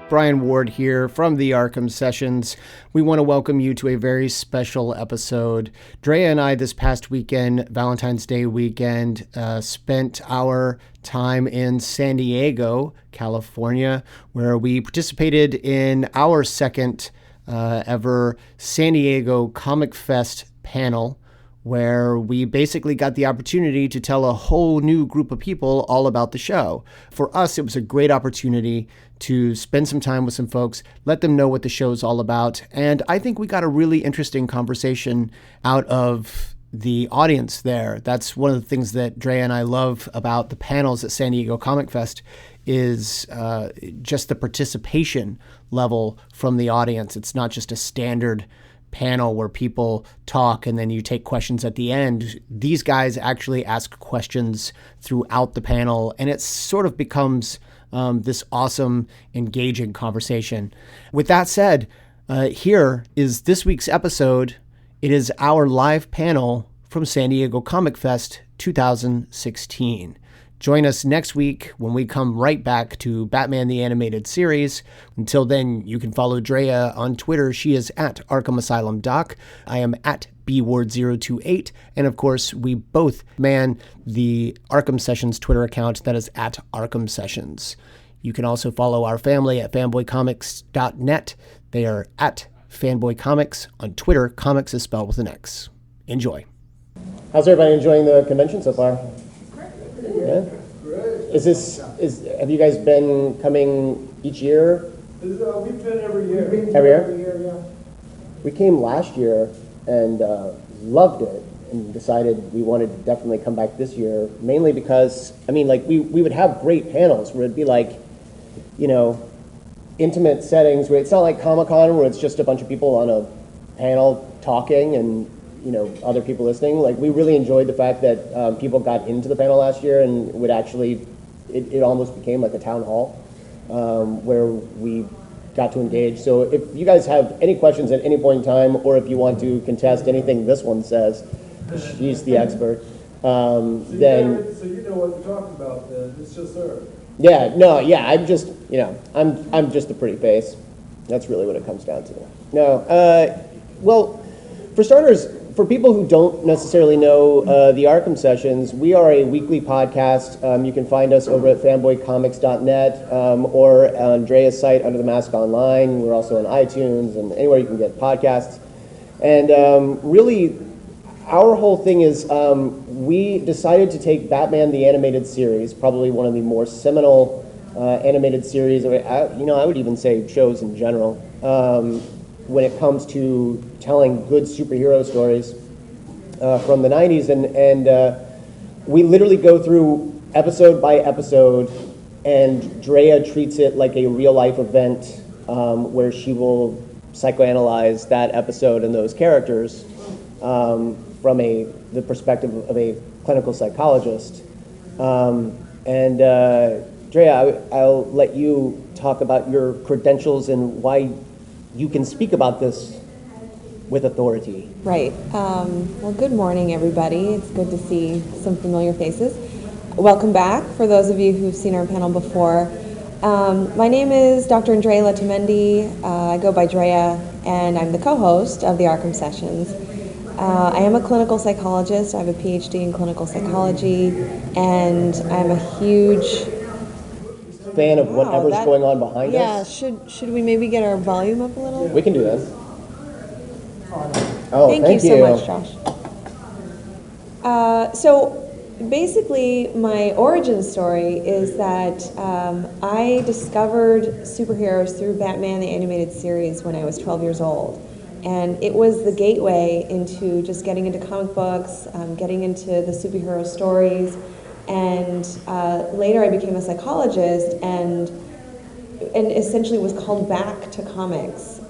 Brian Ward here from the Arkham Sessions. We want to welcome you to a very special episode. Drea and I this past weekend, Valentine's Day weekend, spent our time in San Diego, California, where we participated in our second ever San Diego Comic Fest panel, where we basically got the opportunity to tell a whole new group of people all about the show. For us, it was a great opportunity to spend some time with some folks, let them know what the show is all about. And I think we got a really interesting conversation out of the audience there. That's one of the things that Drea and I love about the panels at San Diego Comic Fest is just the participation level from the audience. It's not just a standard panel where people talk and then you take questions at the end. These guys actually ask questions throughout the panel, and it sort of becomes this awesome, engaging conversation. With that said, here is this week's episode. It is our live panel from San Diego Comic Fest 2016. Join us next week when we come right back to Batman the Animated Series. Until then, you can follow Drea on Twitter. She is at Arkham Asylum Doc. I am at bward028. And of course, we both man the Arkham Sessions Twitter account that is at Arkham Sessions. You can also follow our family at fanboycomics.net. They are at fanboycomics on Twitter. Comics is spelled with an X. Enjoy. How's everybody enjoying the convention so far? Yeah. Have you guys been coming each year? We've been every year. Every year, yeah. We came last year and loved it and decided we wanted to definitely come back this year, mainly because, we would have great panels where it'd be like, intimate settings where it's not like Comic-Con where it's just a bunch of people on a panel talking and other people listening. Like, we really enjoyed the fact that people got into the panel last year and would actually, it almost became like a town hall where we got to engage. So if you guys have any questions at any point in time, or if you want to contest anything this one says, she's the expert, then... So you know what we're talking about then, it's just her. I'm just, I'm just a pretty face. That's really what it comes down to. Well, for starters, for people who don't necessarily know the Arkham Sessions, we are a weekly podcast. You can find us over at fanboycomics.net or on Drea's site, Under the Mask Online. We're also on iTunes and anywhere you can get podcasts. And really, our whole thing is we decided to take Batman the Animated Series, probably one of the more seminal animated series, I would even say shows in general, when it comes to telling good superhero stories from the 90s. And we literally go through episode by episode, and Drea treats it like a real-life event where she will psychoanalyze that episode and those characters from the perspective of a clinical psychologist. Drea, I'll let you talk about your credentials and why you can speak about this with authority. Right. Well, good morning, everybody. It's good to see some familiar faces. Welcome back, for those of you who've seen our panel before. My name is Dr. Andrea Letamendi. I go by Drea, and I'm the co-host of the Arkham Sessions. I am a clinical psychologist. I have a Ptsd in clinical psychology, and I'm a huge fan of whatever's going on behind us. Yeah, should we maybe get our volume up a little? We can do that. Oh, thank you so much, Josh. So basically, my origin story is that I discovered superheroes through Batman the Animated Series when I was 12 years old. And it was the gateway into just getting into comic books, getting into the superhero stories. And later I became a psychologist and essentially was called back to comics.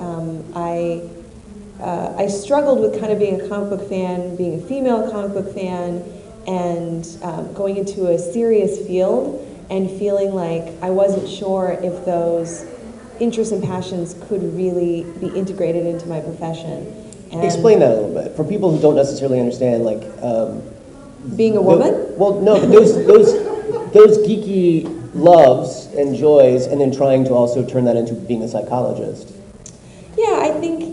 I struggled with kind of being a comic book fan, being a female comic book fan, and going into a serious field and feeling like I wasn't sure if those interests and passions could really be integrated into my profession. And explain that a little bit for people who don't necessarily understand, being a woman. But those geeky loves, enjoys, and then trying to also turn that into being a psychologist? Yeah, I think,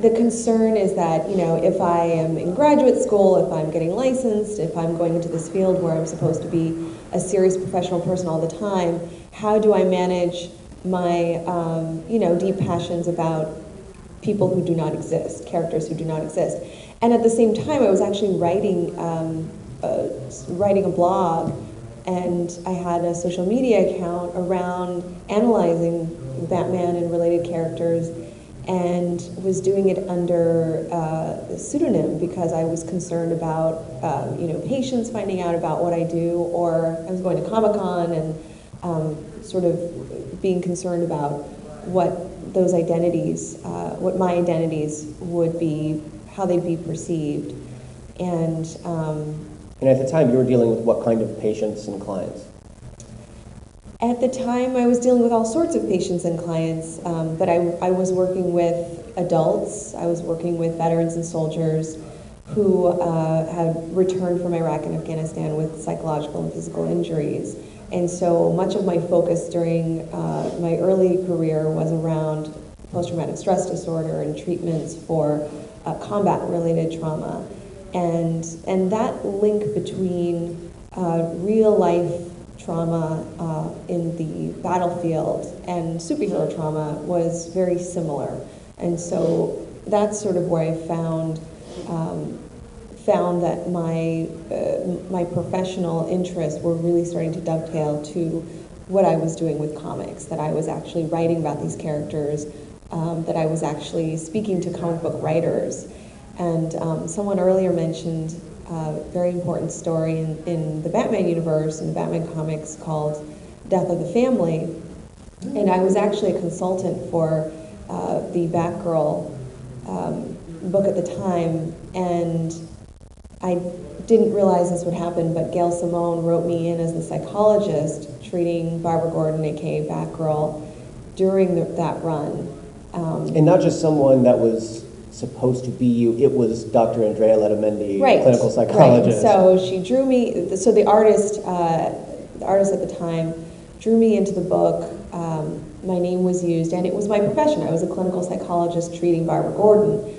the concern is that, if I am in graduate school, if I'm getting licensed, if I'm going into this field where I'm supposed to be a serious professional person all the time, how do I manage my, deep passions about people who do not exist, characters who do not exist? And at the same time, I was actually writing a blog, and I had a social media account around analyzing Batman and related characters, and was doing it under a pseudonym because I was concerned about patients finding out about what I do, or I was going to Comic-Con and sort of being concerned about what those identities, what my identities would be, how they'd be perceived. And at the time, you were dealing with what kind of patients and clients? At the time, I was dealing with all sorts of patients and clients, but I was working with adults. I was working with veterans and soldiers who had returned from Iraq and Afghanistan with psychological and physical injuries. And so much of my focus during my early career was around post-traumatic stress disorder and treatments for combat-related trauma. And that link between real-life trauma in the battlefield and superhero trauma was very similar. And so that's sort of where I found that my professional interests were really starting to dovetail to what I was doing with comics, that I was actually writing about these characters, that I was actually speaking to comic book writers. And someone earlier mentioned a very important story in the Batman universe, in the Batman comics, called Death of the Family. And I was actually a consultant for the Batgirl book at the time, and I didn't realize this would happen, but Gail Simone wrote me in as the psychologist treating Barbara Gordon, aka Batgirl, during that run. And not just someone that was supposed to be you, it was Dr. Andrea Letamendi, right, clinical psychologist. Right. So she drew me, so the artist at the time drew me into the book. My name was used, and it was my profession. I was a clinical psychologist treating Barbara Gordon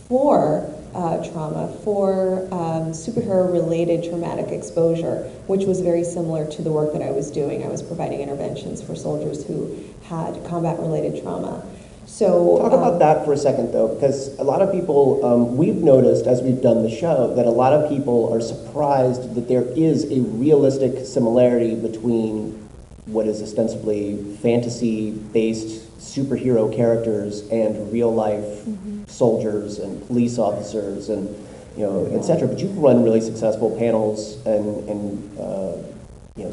for trauma, for superhero-related traumatic exposure, which was very similar to the work that I was doing. I was providing interventions for soldiers who had combat-related trauma. So talk about that for a second, though, because a lot of people, we've noticed as we've done the show, that a lot of people are surprised that there is a realistic similarity between what is ostensibly fantasy-based superhero characters and real-life soldiers and police officers and et cetera. But you've run really successful panels and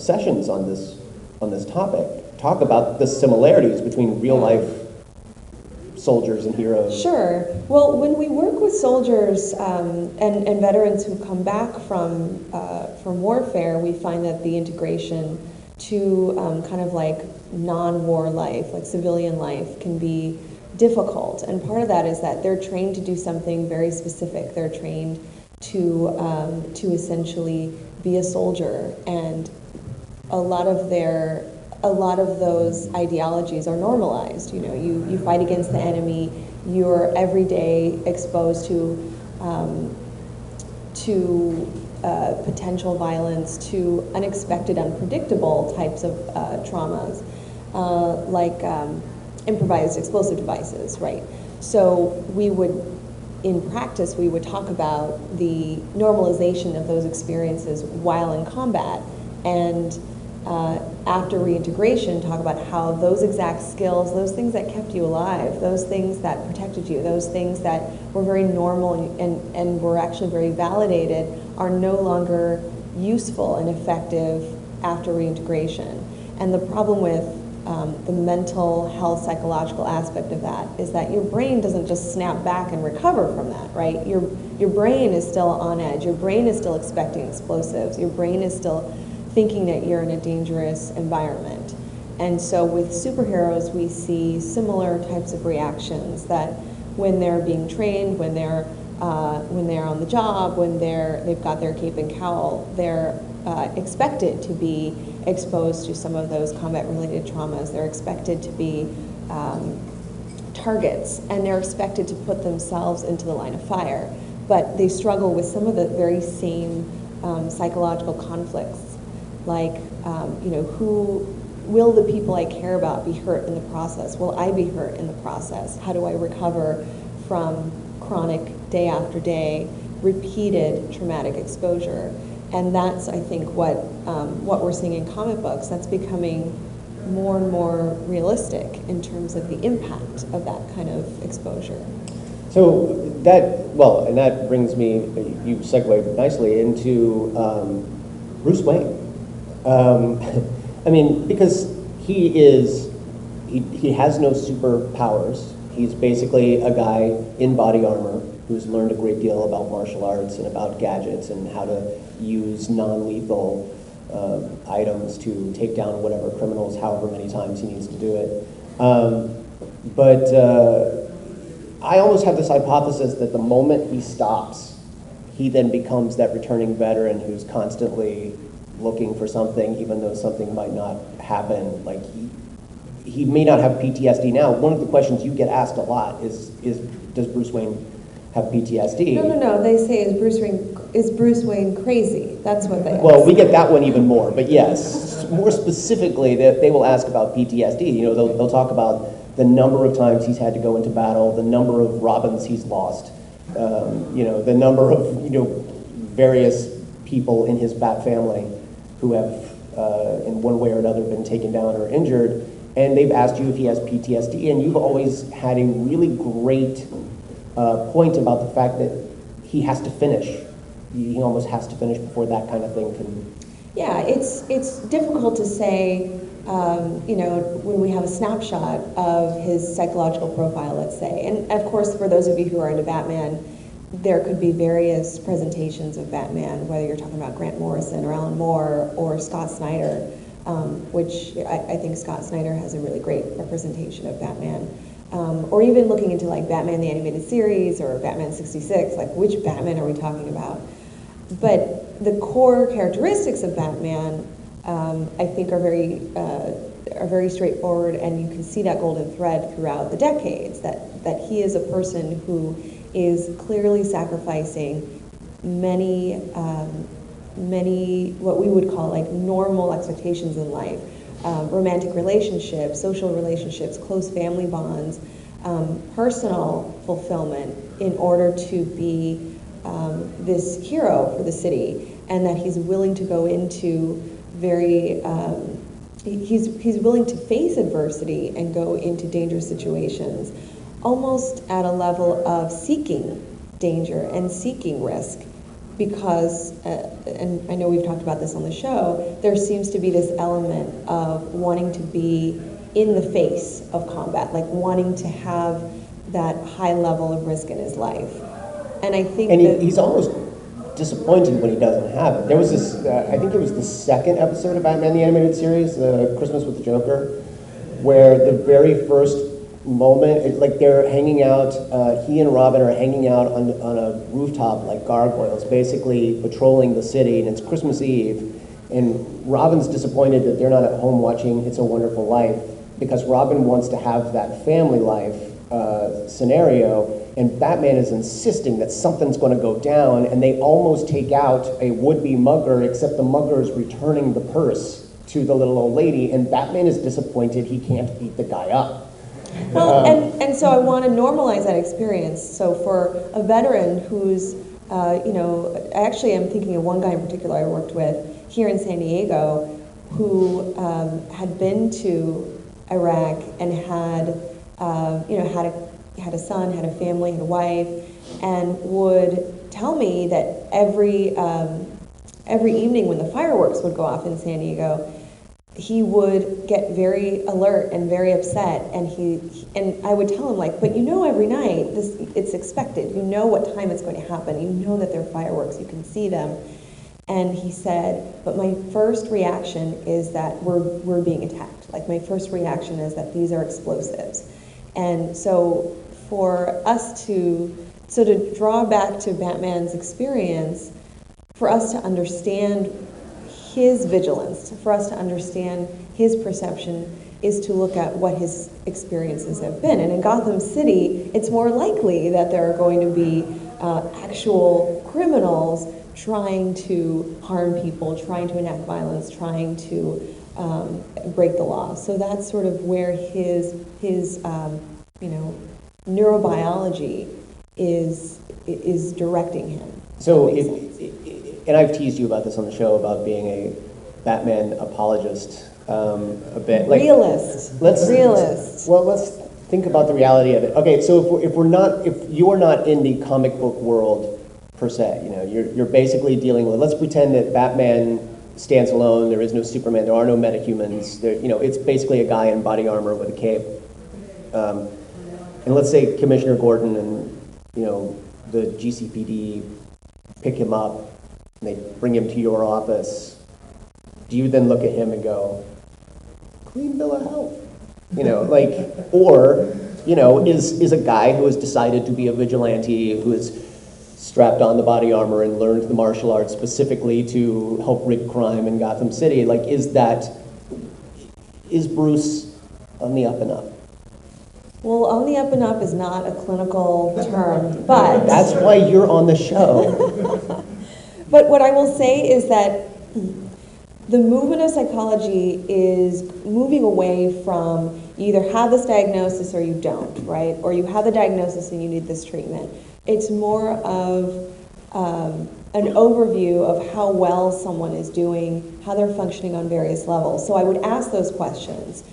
sessions on this topic. Talk about the similarities between real-life soldiers and heroes. Sure. Well, when we work with soldiers and veterans who come back from warfare, we find that the integration to kind of like non-war life, like civilian life, can be difficult. And part of that is that they're trained to do something very specific. They're trained to essentially be a soldier, and a lot of those ideologies are normalized. You fight against the enemy. You're every day exposed to potential violence, to unexpected, unpredictable types of traumas, like improvised explosive devices, right? So in practice, we would talk about the normalization of those experiences while in combat, and after reintegration, talk about how those exact skills, those things that kept you alive, those things that protected you, those things that were very normal and were actually very validated, are no longer useful and effective after reintegration. And the problem with the mental health, psychological aspect of that is that your brain doesn't just snap back and recover from that, right? Your brain is still on edge. Your brain is still expecting explosives. Your brain is still thinking that you're in a dangerous environment. And so with superheroes, we see similar types of reactions, that when they're being trained, when they're when they're on the job, when they've got their cape and cowl, they're expected to be exposed to some of those combat-related traumas. They're expected to be targets, and they're expected to put themselves into the line of fire. But they struggle with some of the very same psychological conflicts, like, who will the people I care about be hurt in the process? Will I be hurt in the process? How do I recover from chronic, day after day, repeated traumatic exposure? And that's, I think, what we're seeing in comic books. That's becoming more and more realistic in terms of the impact of that kind of exposure. So and that brings me, you segued nicely into Bruce Wayne. I mean, because he has no superpowers. He's basically a guy in body armor who's learned a great deal about martial arts and about gadgets and how to use non-lethal items to take down whatever criminals, however many times he needs to do it. But I almost have this hypothesis that the moment he stops, he then becomes that returning veteran who's constantly looking for something, even though something might not happen. Like he may not have PTSD now. One of the questions you get asked a lot is does Bruce Wayne have PTSD? No. They say, is Bruce Wayne crazy? That's what they ask. Well, we get that one even more. But yes, more specifically, they will ask about PTSD. You know, they'll talk about the number of times he's had to go into battle, the number of Robins he's lost, the number of various people in his Bat family who have, in one way or another, been taken down or injured. And they've asked you if he has PTSD, and you've always had a really great point about the fact that he has to finish. He almost has to finish before that kind of thing can. Yeah, it's difficult to say, when we have a snapshot of his psychological profile, let's say. And of course, for those of you who are into Batman, there could be various presentations of Batman, whether you're talking about Grant Morrison or Alan Moore or Scott Snyder, which I think Scott Snyder has a really great representation of Batman. Or even looking into like Batman the Animated Series or Batman 66, like which Batman are we talking about? But the core characteristics of Batman, I think, are very straightforward, and you can see that golden thread throughout the decades. That he is a person who is clearly sacrificing many what we would call like normal expectations in life, romantic relationships, social relationships, close family bonds, personal fulfillment in order to be this hero for the city, and that he's willing to go into he's willing to face adversity and go into dangerous situations, almost at a level of seeking danger and seeking risk, because, and I know we've talked about this on the show, there seems to be this element of wanting to be in the face of combat, like wanting to have that high level of risk in his life. And I think he's almost disappointed when he doesn't have it. There was this, I think it was the second episode of Batman the Animated Series, Christmas with the Joker, where the very first moment, like they're hanging out, he and Robin are hanging out on a rooftop like gargoyles, basically patrolling the city, and it's Christmas Eve, and Robin's disappointed that they're not at home watching It's a Wonderful Life, because Robin wants to have that family life scenario, and Batman is insisting that something's going to go down, and they almost take out a would-be mugger, except the mugger is returning the purse to the little old lady, and Batman is disappointed he can't beat the guy up. Well, and so I want to normalize that experience. So for a veteran who's, actually I'm thinking of one guy in particular I worked with here in San Diego who had been to Iraq and had a son, had a family, had a wife, and would tell me that every evening when the fireworks would go off in San Diego, he would get very alert and very upset, and I would tell him, like, but every night it's expected. You know what time it's going to happen. You know that they're fireworks. You can see them. And he said, but my first reaction is that we're being attacked. Like, my first reaction is that these are explosives. And so for us to So to draw back to Batman's experience, for us to understand his vigilance, for us to understand his perception, is to look at what his experiences have been. And in Gotham City, it's more likely that there are going to be actual criminals trying to harm people, trying to enact violence, trying to break the law. So that's sort of where his neurobiology is directing him. So, and I've teased you about this on the show about being a Batman apologist a bit. Like, realist. Realist. Well, let's think about the reality of it. Okay, so if you are not in the comic book world per se, you're basically dealing with. Let's pretend that Batman stands alone. There is no Superman. There are no metahumans. It's basically a guy in body armor with a cape. And let's say Commissioner Gordon and the GCPD pick him up and they bring him to your office. Do you then look at him and go, clean bill of health? Is a guy who has decided to be a vigilante, who has strapped on the body armor and learned the martial arts specifically to help rid crime in Gotham City, is Bruce on the up and up? Well, on the up and up is not a clinical term, but... That's why you're on the show. But what I will say is that the movement of psychology is moving away from you either have this diagnosis or you don't, right? Or you have the diagnosis and you need this treatment. It's more of an overview of how well someone is doing, how they're functioning on various levels. So I would ask those questions.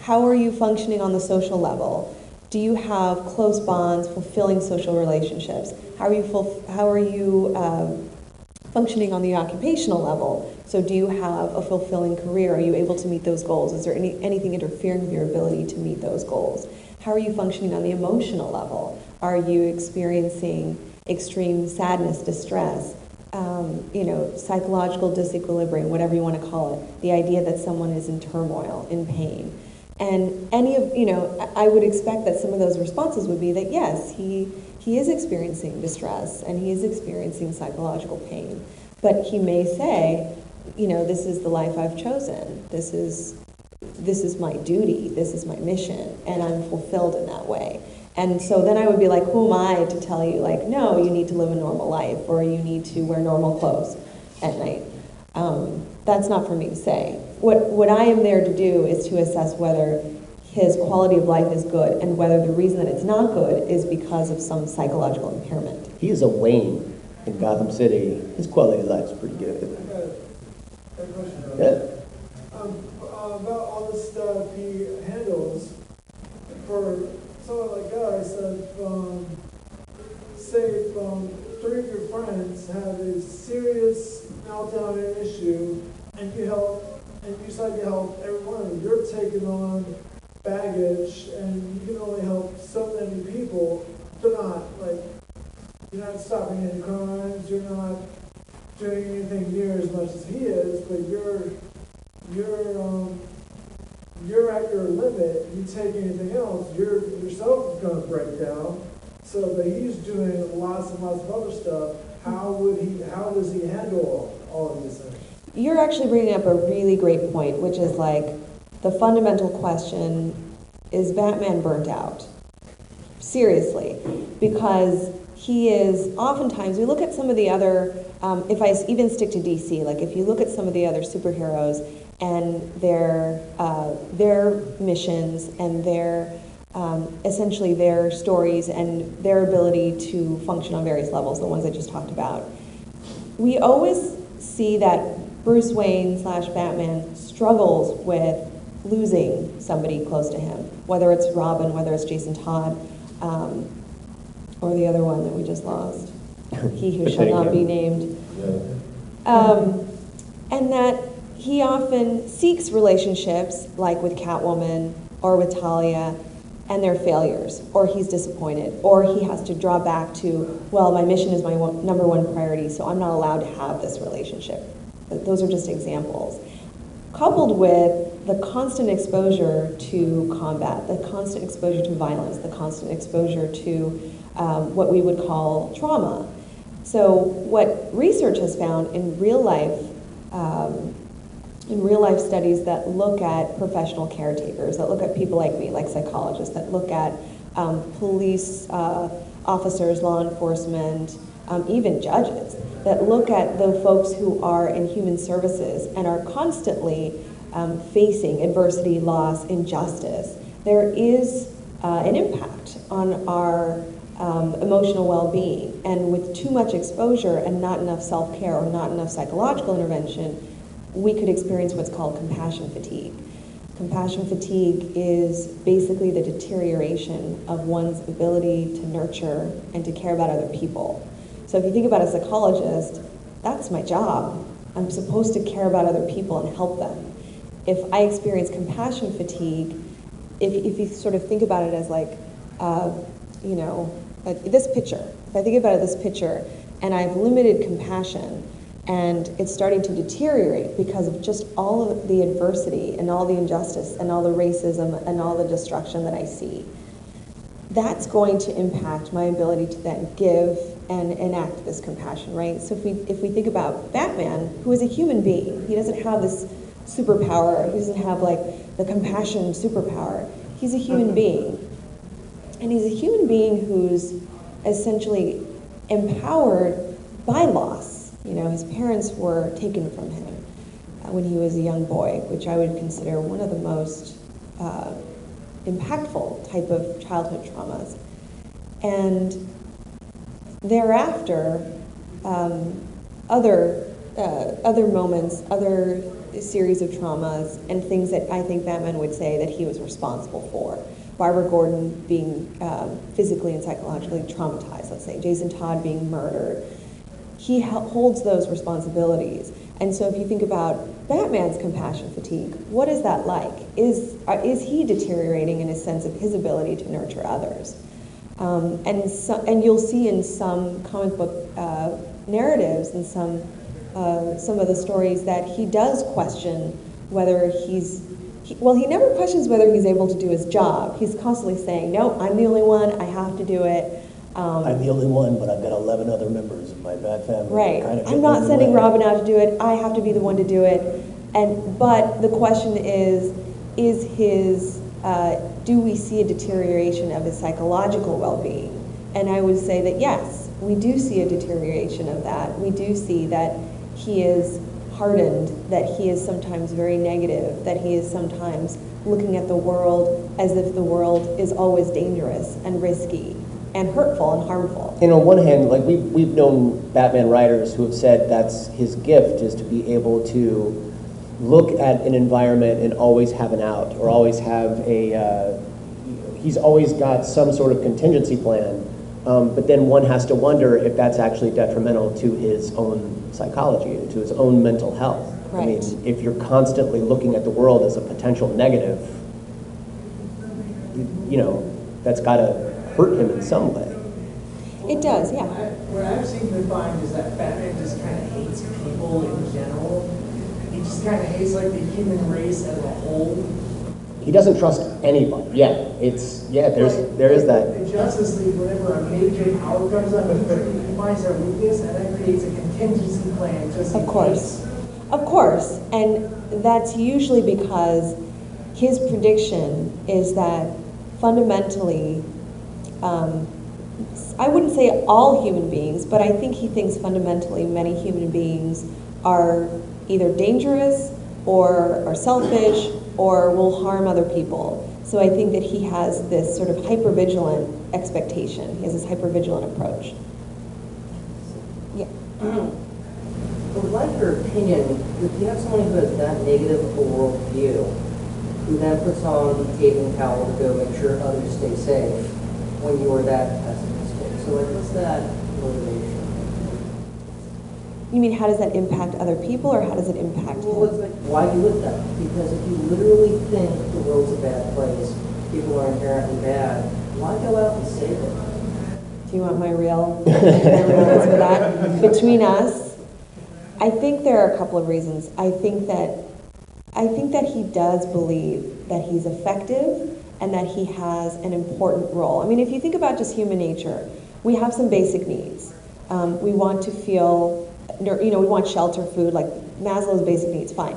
How are you functioning on the social level? Do you have close bonds, fulfilling social relationships? How are you functioning on the occupational level? So do you have a fulfilling career? Are you able to meet those goals? Is there anything interfering with your ability to meet those goals? How are you functioning on the emotional level? Are you experiencing extreme sadness, distress, psychological disequilibrium, whatever you want to call it, the idea that someone is in turmoil, in pain? And I would expect that some of those responses would be that yes, he is experiencing distress and he is experiencing psychological pain. But he may say, this is the life I've chosen. This is my duty. This is my mission, and I'm fulfilled in that way. And so then I would be like, who am I to tell you, no, you need to live a normal life or you need to wear normal clothes at night. That's not for me to say. What I am there to do is to assess whether his quality of life is good and whether the reason that it's not good is because of some psychological impairment. He is a Wayne in Gotham City. His quality of life is pretty good. I got a question about Yeah. that. About all this stuff he handles, for someone like us, say if three of your friends have a serious meltdown or issue, and you decide to help every one of them, you're taking on baggage, and you can only help so many people. You're not stopping any crimes, you're not doing anything near as much as he is, but you're at your limit. You take anything else, yourself is going to break down. So, but he's doing lots and lots of other stuff. How does he handle all of these things? You're actually bringing up a really great point, which is the fundamental question, is Batman burnt out? Seriously, because he is oftentimes, we look at some of the other, if I even stick to DC, if you look at some of the other superheroes and their missions and essentially their stories and their ability to function on various levels, the ones I just talked about, we always see that Bruce Wayne / Batman struggles with losing somebody close to him, whether it's Robin, whether it's Jason Todd, or the other one that we just lost, he who shall not be named. And that he often seeks relationships like with Catwoman or with Talia and their failures, or he's disappointed, or he has to draw back to, well, my mission is my number one priority, so I'm not allowed to have this relationship. Those are just examples. Coupled with the constant exposure to combat, the constant exposure to violence, the constant exposure to what we would call trauma. So what research has found in real life studies that look at professional caretakers, that look at people like me, like psychologists, that look at police officers, law enforcement, even judges, that look at the folks who are in human services and are constantly facing adversity, loss, injustice. There is an impact on our emotional well-being, and with too much exposure and not enough self-care or not enough psychological intervention, we could experience what's called compassion fatigue. Compassion fatigue is basically the deterioration of one's ability to nurture and to care about other people. So if you think about a psychologist, that's my job. I'm supposed to care about other people and help them. If I experience compassion fatigue, if you sort of think about it as like, this picture, if I think about this picture and I have limited compassion and it's starting to deteriorate because of just all of the adversity and all the injustice and all the racism and all the destruction that I see, that's going to impact my ability to then give and enact this compassion, right? So if we think about Batman, who is a human being, he doesn't have this superpower, he doesn't have like the compassion superpower. He's a human being. And he's a human being who's essentially empowered by loss. You know, his parents were taken from him when he was a young boy, which I would consider one of the most impactful type of childhood traumas. And thereafter, other moments, other series of traumas and things that I think Batman would say that he was responsible for. Barbara Gordon being physically and psychologically traumatized, let's say, Jason Todd being murdered. He holds those responsibilities. And so if you think about Batman's compassion fatigue, what is that like? Is he deteriorating in a sense of his ability to nurture others? And you'll see in some comic book narratives and some of the stories that he does question whether he never questions whether he's able to do his job. He's constantly saying, no, I'm the only one, I have to do it. I'm the only one, but I've got 11 other members of my bad family. Right. Kind of I'm not sending Robin out to do it. I have to be the one to do it. But the question is his, do we see a deterioration of his psychological well-being? And I would say that yes, we do see a deterioration of that. We do see that he is hardened, that he is sometimes very negative, that he is sometimes looking at the world as if the world is always dangerous and risky and hurtful and harmful. And on one hand, like we've known Batman writers who have said that's his gift, is to be able to look at an environment and always have an out, or always have he's always got some sort of contingency plan. But then one has to wonder if that's actually detrimental to his own psychology, to his own mental health. Right. I mean, if you're constantly looking at the world as a potential negative, that's got to hurt him in some way. It does, yeah. What I've seemed to find is that Batman just kind of hates people in general. He just kind of hates like the human race as a whole. He doesn't trust anybody. There is that. In Justice League, whenever a major power comes up, he finds their weakness and then creates a contingency plan just in case. Of course. And that's usually because his prediction is that fundamentally, I wouldn't say all human beings, but I think he thinks fundamentally many human beings are either dangerous or are selfish or will harm other people. So I think that he has this sort of hypervigilant expectation. He has this hypervigilant approach. Yeah. I would like your opinion, if you have someone who has that negative of a worldview, who then puts on the taping towel to go make sure others stay safe when you are that pessimistic. So what's that motivation? You mean how does that impact other people, or how does it impact Well, him? why do you live that? Because if you literally think the world's a bad place, people are inherently bad, why go out and save it? Do you want my real answer to that? Between us, I think there are a couple of reasons. I think that he does believe that he's effective and that he has an important role. I mean, if you think about just human nature, We have some basic needs. We want to feel, we want shelter, food, like Maslow's basic needs, fine.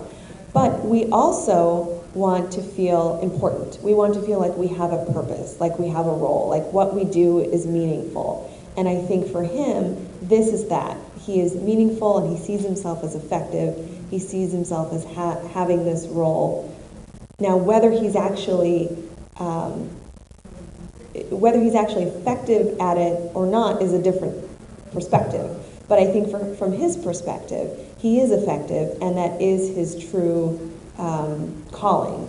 But we also want to feel important. We want to feel like we have a purpose, like we have a role, like what we do is meaningful. And I think for him, this is that. He is meaningful and he sees himself as effective. He sees himself as having this role. Now, whether he's actually effective at it or not is a different perspective. But I think from his perspective, he is effective, and that is his true calling.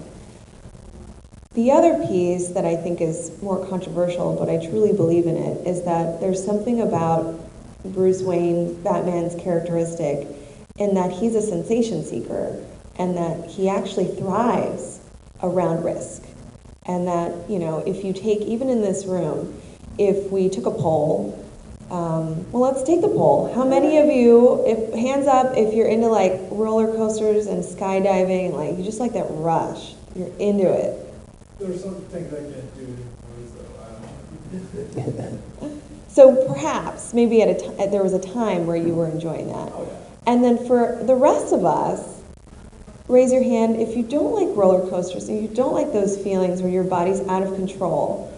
The other piece that I think is more controversial, but I truly believe in it, is that there's something about Bruce Wayne, Batman's characteristic, in that he's a sensation seeker, and that he actually thrives around risk. And that, if you take, even in this room, if we took a poll, let's take the poll. How many of you, hands up, if you're into like roller coasters and skydiving, like you just like that rush, you're into it. There's some things I can't do anymore, so I don't. So perhaps, maybe there was a time where you were enjoying that. Oh, yeah. And then for the rest of us, raise your hand if you don't like roller coasters and you don't like those feelings where your body's out of control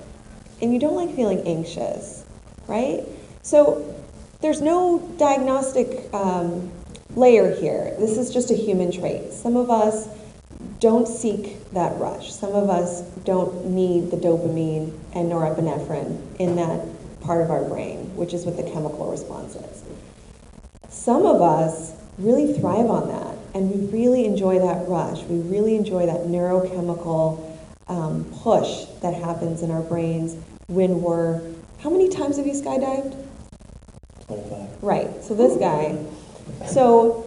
and you don't like feeling anxious, right? So there's no diagnostic layer here. This is just a human trait. Some of us don't seek that rush. Some of us don't need the dopamine and norepinephrine in that part of our brain, which is what the chemical response is. Some of us really thrive on that, and we really enjoy that rush. We really enjoy that neurochemical push that happens in our brains when we're... How many times have you skydived? 25. Right, so this guy. So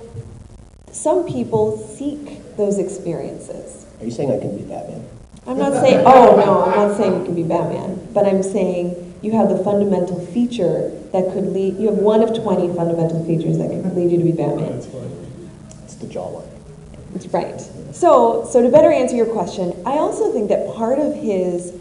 some people seek those experiences. Are you saying I can be Batman? I'm not saying, I'm not saying you can be Batman, but I'm saying you have the fundamental feature that could lead, you have one of 20 fundamental features that could lead you to be Batman. That's funny. It's the jawline. That's right. So to better answer your question, I also think that part of his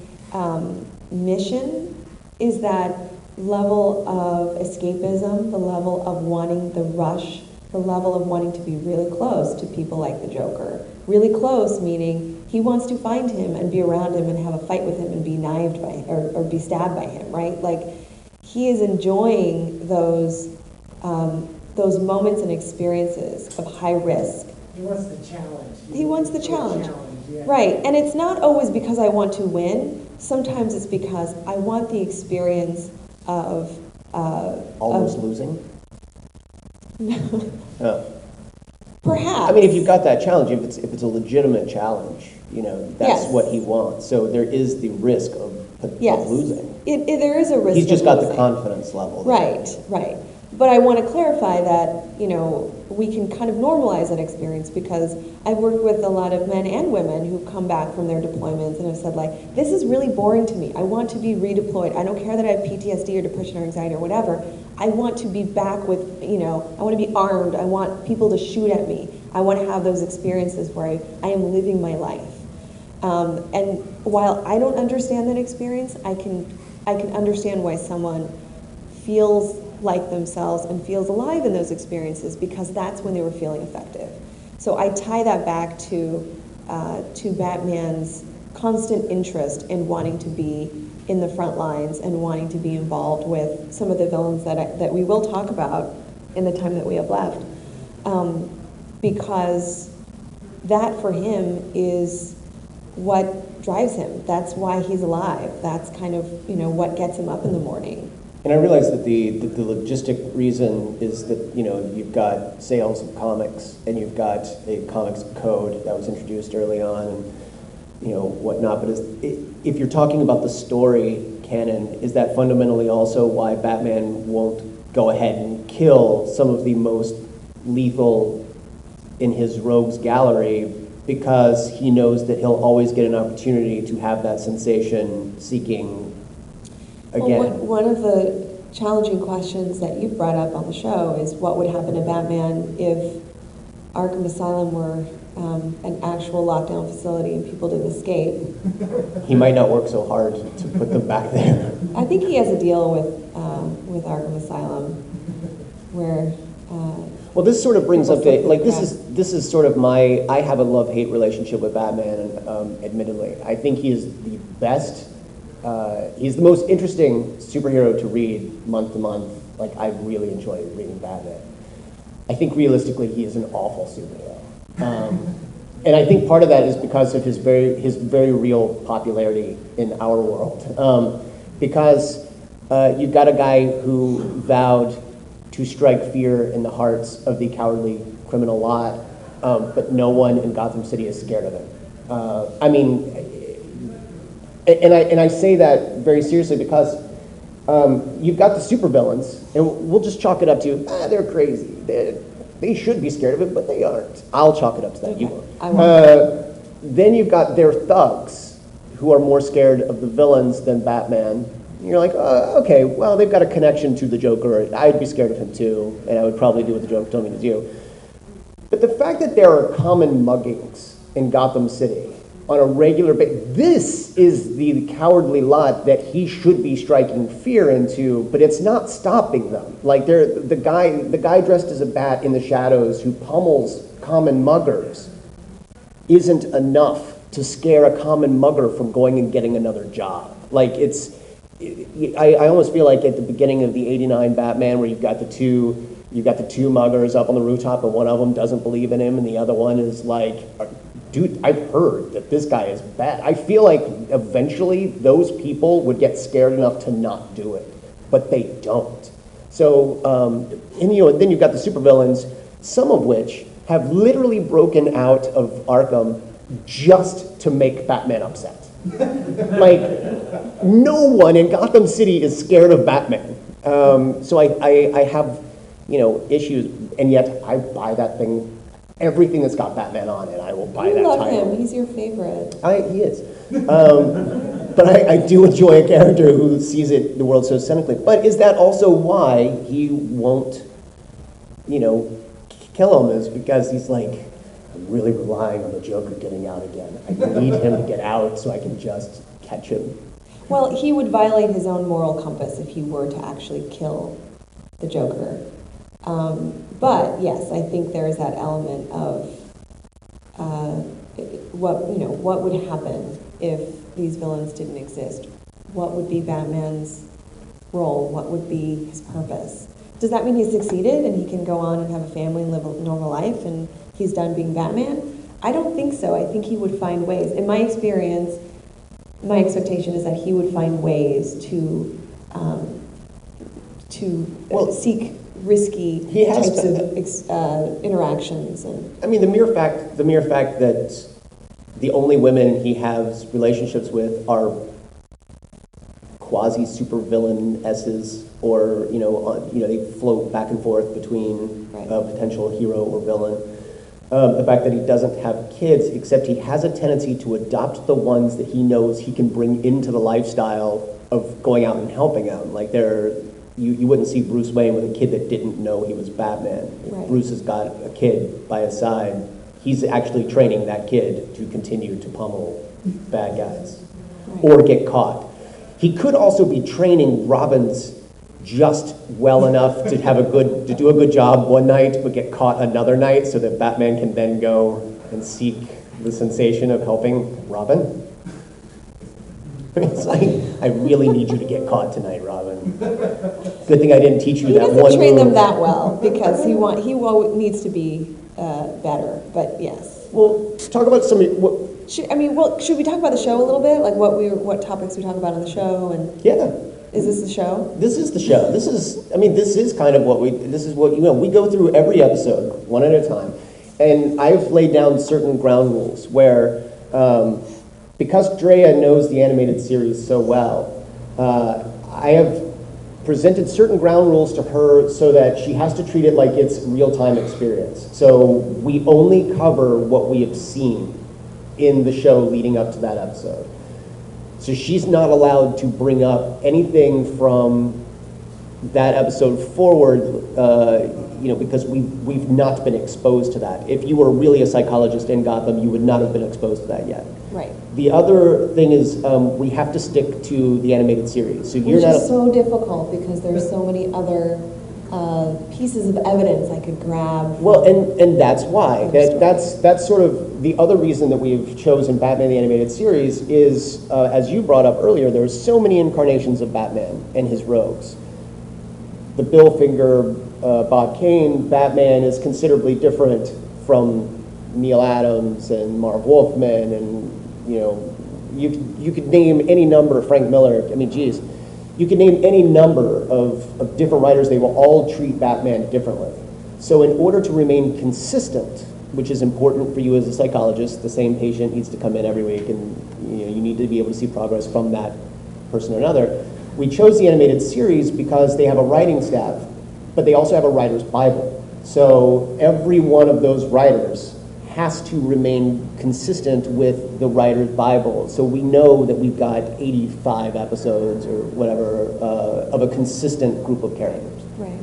mission is that level of escapism, the level of wanting the rush, the level of wanting to be really close to people like the Joker. Really close, meaning he wants to find him and be around him and have a fight with him and be knifed by or be stabbed by him, right? Like, he is enjoying those moments and experiences of high risk. He wants the challenge. He wants the challenge. Yeah. Right, and it's not always because I want to win. Sometimes it's because I want the experience of... Almost losing? No. Perhaps. I mean, if you've got that challenge, if it's a legitimate challenge, that's Yes. what he wants. So there is the risk of Yes. losing. There is a risk. He's just of got the losing. confidence level. Right. But I want to clarify that, we can kind of normalize that experience, because I've worked with a lot of men and women who come back from their deployments and have said, like, this is really boring to me. I want to be redeployed. I don't care that I have PTSD or depression or anxiety or whatever. I want to be back with, I want to be armed. I want people to shoot at me. I want to have those experiences where I am living my life. And while I don't understand that experience, I can understand why someone feels like themselves and feels alive in those experiences, because that's when they were feeling effective. So I tie that back to Batman's constant interest in wanting to be in the front lines and wanting to be involved with some of the villains that we will talk about in the time that we have left, because that for him is what drives him. That's why he's alive. That's kind of what gets him up in the morning. And I realize that the logistic reason is that, you've got sales of comics and you've got a comics code that was introduced early on and, whatnot. But if you're talking about the story canon, is that fundamentally also why Batman won't go ahead and kill some of the most lethal in his rogues gallery, because he knows that he'll always get an opportunity to have that sensation seeking again? Well, one of the challenging questions that you've brought up on the show is what would happen to Batman if Arkham Asylum were an actual lockdown facility and people didn't escape. He might not work so hard to put them back there. I think he has a deal with Arkham Asylum where. Well, this sort of brings up People the, like, flip this is sort of I have a love-hate relationship with Batman, admittedly. I think he is the best, he's the most interesting superhero to read month to month. Like, I really enjoy reading Batman. I think realistically he is an awful superhero. And I think part of that is because of his very real popularity in our world. Because you've got a guy who vowed to strike fear in the hearts of the cowardly criminal lot, but no one in Gotham City is scared of him. I mean, and I say that very seriously because you've got the supervillains, and we'll just chalk it up to, they're crazy. They should be scared of it, but they aren't. I'll chalk it up to that. Okay. You won't. I won't. Then you've got their thugs, who are more scared of the villains than Batman. You're like, okay, well, they've got a connection to the Joker. I'd be scared of him too, and I would probably do what the Joker told me to do. But the fact that there are common muggings in Gotham City on a regular basis, this is the cowardly lot that he should be striking fear into, but it's not stopping them. Like, the guy dressed as a bat in the shadows who pummels common muggers isn't enough to scare a common mugger from going and getting another job. Like, I almost feel like at the beginning of the '89 Batman, where you've got the two muggers up on the rooftop, and one of them doesn't believe in him, and the other one is like, dude, I've heard that this guy is bad. I feel like eventually those people would get scared enough to not do it, but they don't. So, and then you've got the supervillains, some of which have literally broken out of Arkham just to make Batman upset. Like, no one in Gotham City is scared of Batman. So I have, issues, and yet I buy that thing. Everything that's got Batman on it, I will buy that title. You love him. He's your favorite. He is. But I do enjoy a character who sees the world so cynically. But is that also why he won't, kill him? Is because he's like, I'm really relying on the Joker getting out again. I need him to get out so I can just catch him. Well, he would violate his own moral compass if he were to actually kill the Joker. But yes, I think there is that element of what would happen if these villains didn't exist. What would be Batman's role? What would be his purpose? Does that mean he's succeeded and he can go on and have a family and live a normal life and he's done being Batman? I don't think so. I think he would find ways. In my experience, my expectation is that he would find ways to seek risky types of interactions. And I mean, the mere fact that the only women he has relationships with are quasi-supervillain-esses, or they float back and forth between a potential hero or villain. The fact that he doesn't have kids, except he has a tendency to adopt the ones that he knows he can bring into the lifestyle of going out and helping out. Like, you wouldn't see Bruce Wayne with a kid that didn't know he was Batman. If Bruce has got a kid by his side, he's actually training that kid to continue to pummel bad guys or get caught. He could also be training Robins just well enough to do a good job one night, but get caught another night, so that Batman can then go and seek the sensation of helping Robin. It's like, I really need you to get caught tonight, Robin. Good thing I didn't teach you that one move. He doesn't train them that well because he needs to be better. But yes. Well, talk about some. Should we talk about the show a little bit? Like what topics we talk about on the show? And yeah. Is this the show? This is the show. This is kind of what we go through every episode one at a time. And I've laid down certain ground rules where, because Drea knows the animated series so well, I have presented certain ground rules to her so that she has to treat it like it's real-time experience. So we only cover what we have seen in the show leading up to that episode. So she's not allowed to bring up anything from that episode forward, because we've not been exposed to that. If you were really a psychologist in Gotham, you would not have been exposed to that yet. Right. The other thing is we have to stick to the animated series. So you're Which not is so difficult because there's so many other pieces of evidence I could grab. well, and that's why. That's sort of the other reason that we've chosen Batman the Animated Series is, as you brought up earlier, there are so many incarnations of Batman and his rogues. The Bill Finger, Bob Kane Batman is considerably different from Neil Adams and Marv Wolfman, and you could name any number. Frank Miller. I mean, geez, you could name any number of different writers. They will all treat Batman differently. So in order to remain consistent, which is important for you as a psychologist, the same patient needs to come in every week, and you need to be able to see progress from that person or another. We chose the animated series because they have a writing staff, but they also have a writer's Bible. So every one of those writers has to remain consistent with the writer's Bible. So we know that we've got 85 episodes or whatever of a consistent group of characters. Right.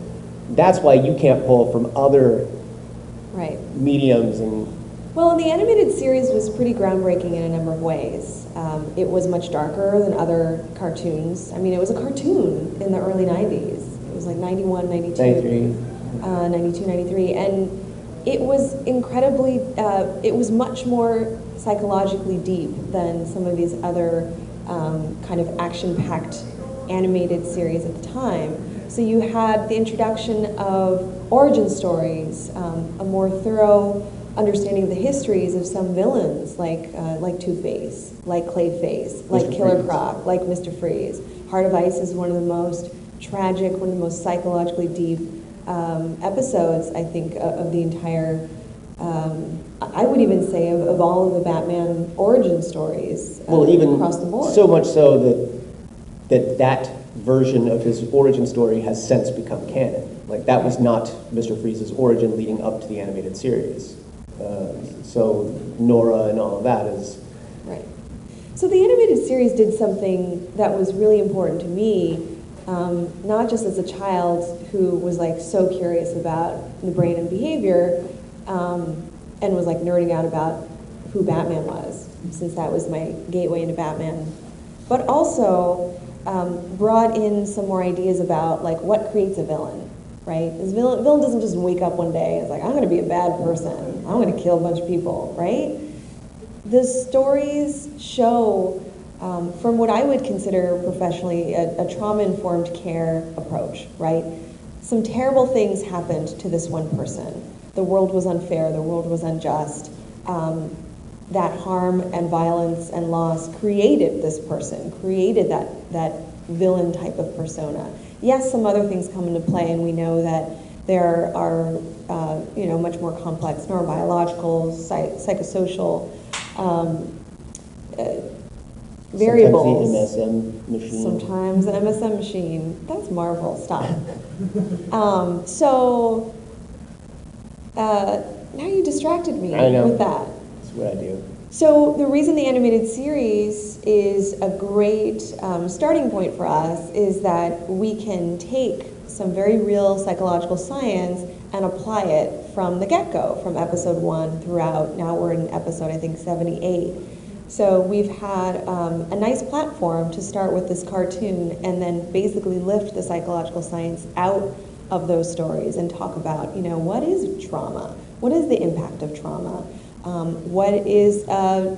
That's why you can't pull from other Right. mediums and Well, the animated series was pretty groundbreaking in a number of ways. It was much darker than other cartoons. I mean, it was a cartoon in the early 90s. It was like 91, 92. 93. 92, 93. And it was incredibly, it was much more psychologically deep than some of these other kind of action-packed animated series at the time. So you had the introduction of origin stories, a more thorough understanding of the histories of some villains, like Two-Face, like Clayface, like Mr. Killer Freeze. Croc, like Mr. Freeze. Heart of Ice is one of the most tragic, one of the most psychologically deep episodes, I think, of the entire, I would even say, of all of the Batman origin stories well, even across the board. so much so that version of his origin story has since become canon. Like, that was not Mr. Freeze's origin leading up to the animated series. So Nora and all of that is... Right. So the animated series did something that was really important to me, not just as a child who was like so curious about the brain and behavior, and was like nerding out about who Batman was, since that was my gateway into Batman, but also brought in some more ideas about like what creates a villain, right? This villain doesn't just wake up one day and it's like, I'm going to be a bad person. I'm going to kill a bunch of people, right? The stories show, from what I would consider professionally a trauma-informed care approach, right? Some terrible things happened to this one person. The world was unfair, the world was unjust. That harm and violence and loss created this person, created that villain type of persona. Yes, some other things come into play, and we know that there are much more complex neurobiological, psychosocial variables. Sometimes the MSM machine. Sometimes the MSM machine. That's Marvel. Stop. Now you distracted me I know. with that. That's what I do. So the reason the animated series is a great starting point for us is that we can take some very real psychological science and apply it from the get-go, from episode 1 throughout. Now we're in episode, I think, 78. So we've had a nice platform to start with this cartoon and then basically lift the psychological science out of those stories and talk about, what is trauma? What is the impact of trauma? What is a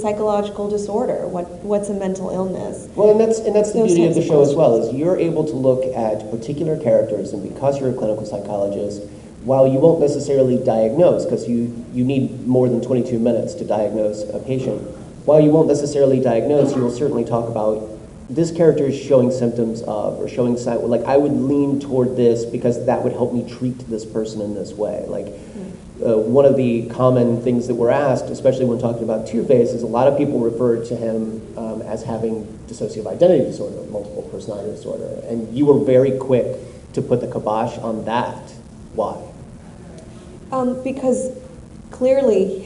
psychological disorder? What's a mental illness? Well, and that's the Those beauty of types the of show as well, questions. is you're able to look at particular characters, and because you're a clinical psychologist, while you won't necessarily diagnose, because you need more than 22 minutes to diagnose a patient, while you won't necessarily diagnose, you will certainly talk about this character is showing symptoms of, or showing signs, like I would lean toward this because that would help me treat this person in this way. Like, one of the common things that we're asked, especially when talking about Two-Face, is a lot of people refer to him as having dissociative identity disorder, multiple personality disorder. And you were very quick to put the kibosh on that. Why? Because clearly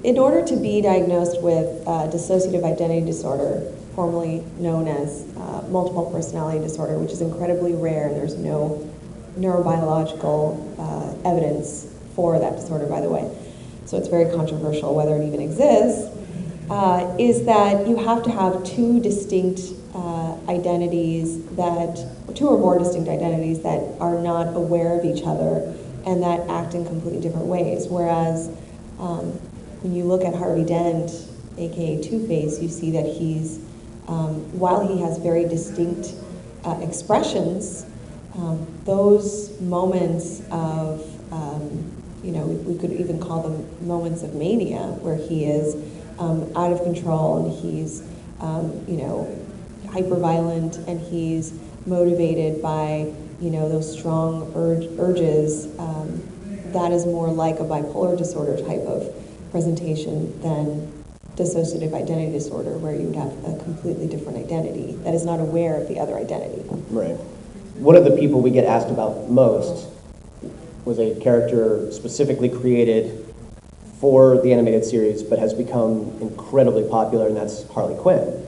in order to be diagnosed with dissociative identity disorder, formerly known as multiple personality disorder, which is incredibly rare, and there's no neurobiological evidence for that disorder, by the way. So it's very controversial whether it even exists, is that you have to have two distinct identities two or more distinct identities that are not aware of each other and that act in completely different ways. Whereas when you look at Harvey Dent, aka Two-Face, you see that he's, while he has very distinct expressions, those moments of, we could even call them moments of mania, where he is out of control and he's, hyper-violent and he's motivated by, those strong urges. That is more like a bipolar disorder type of presentation than dissociative identity disorder, where you would have a completely different identity that is not aware of the other identity. Right. One of the people we get asked about most was a character specifically created for the animated series, but has become incredibly popular, and that's Harley Quinn.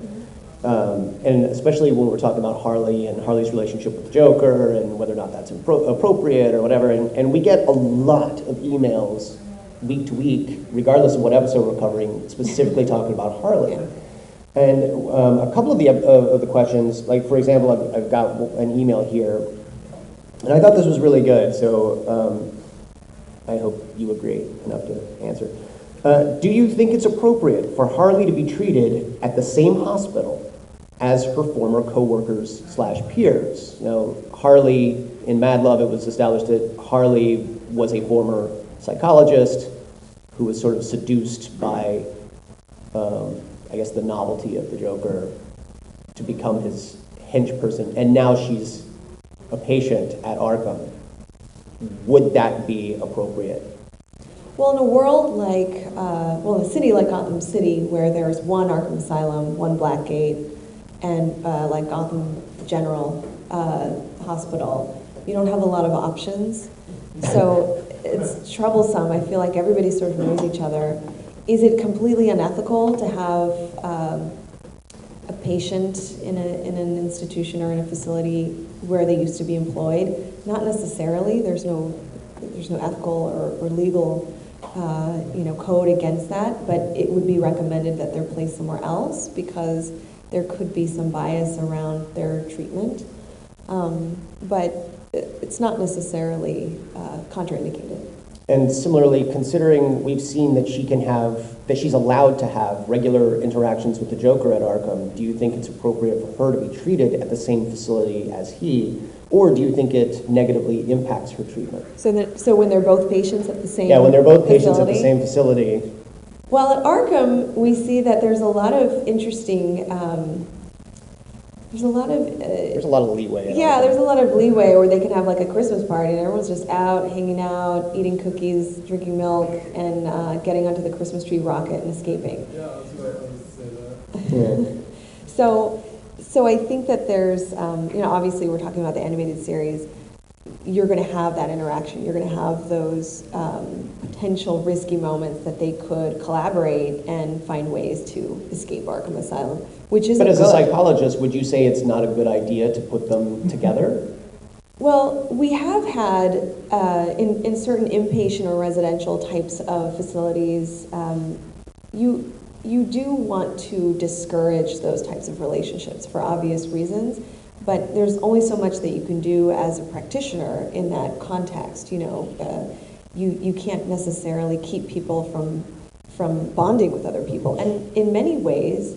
And especially when we're talking about Harley and Harley's relationship with the Joker and whether or not that's appropriate or whatever. And we get a lot of emails week to week, regardless of what episode we're covering, specifically talking about Harley. Yeah. And a couple of the questions, like for example, I've got an email here, and I thought this was really good, so I hope you agree enough to answer. Do you think it's appropriate for Harley to be treated at the same hospital as her former co-workers / peers? Now, Harley, in Mad Love, it was established that Harley was a former psychologist who was sort of seduced by, I guess, the novelty of the Joker to become his hench person, and now she's a patient at Arkham. Would that be appropriate? Well, in a world like, in a city like Gotham City, where there's one Arkham Asylum, one Blackgate, and like Gotham General Hospital, you don't have a lot of options. So it's troublesome. I feel like everybody sort of knows each other. Is it completely unethical to have a patient in an institution or in a facility where they used to be employed? Not necessarily. There's no ethical or legal code against that, but it would be recommended that they're placed somewhere else because there could be some bias around their treatment. But it's not necessarily contraindicated. And similarly, considering we've seen that she's allowed to have regular interactions with the Joker at Arkham, do you think it's appropriate for her to be treated at the same facility as he, or do you think it negatively impacts her treatment? So when they're both patients at the same when they're both patients at the facility? same facility. Well, at Arkham, we see that there's a lot of interesting. There's a lot of leeway. There's a lot of leeway where they can have like a Christmas party and everyone's just out, hanging out, eating cookies, drinking milk, and getting onto the Christmas tree rocket and escaping. Yeah, that's right. I was to say that. Yeah. So I think that there's, obviously we're talking about the animated series. You're going to have that interaction. You're going to have those potential risky moments that they could collaborate and find ways to escape Arkham Asylum, which is. But as a psychologist, would you say it's not a good idea to put them together? Well, we have had, in certain inpatient or residential types of facilities, you do want to discourage those types of relationships for obvious reasons, but there's only so much that you can do as a practitioner in that context. You can't necessarily keep people from bonding with other people, and in many ways,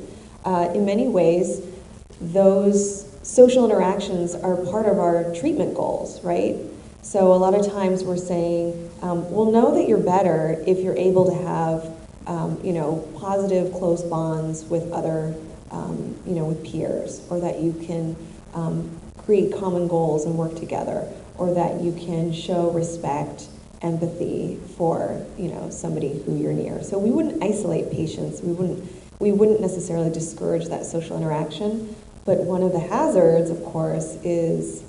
those social interactions are part of our treatment goals, right? So a lot of times we're saying, we'll know that you're better if you're able to have, positive, close bonds with other, with peers, or that you can create common goals and work together, or that you can show respect, empathy for, somebody who you're near. So we wouldn't isolate patients. We wouldn't necessarily discourage that social interaction. But one of the hazards, of course, is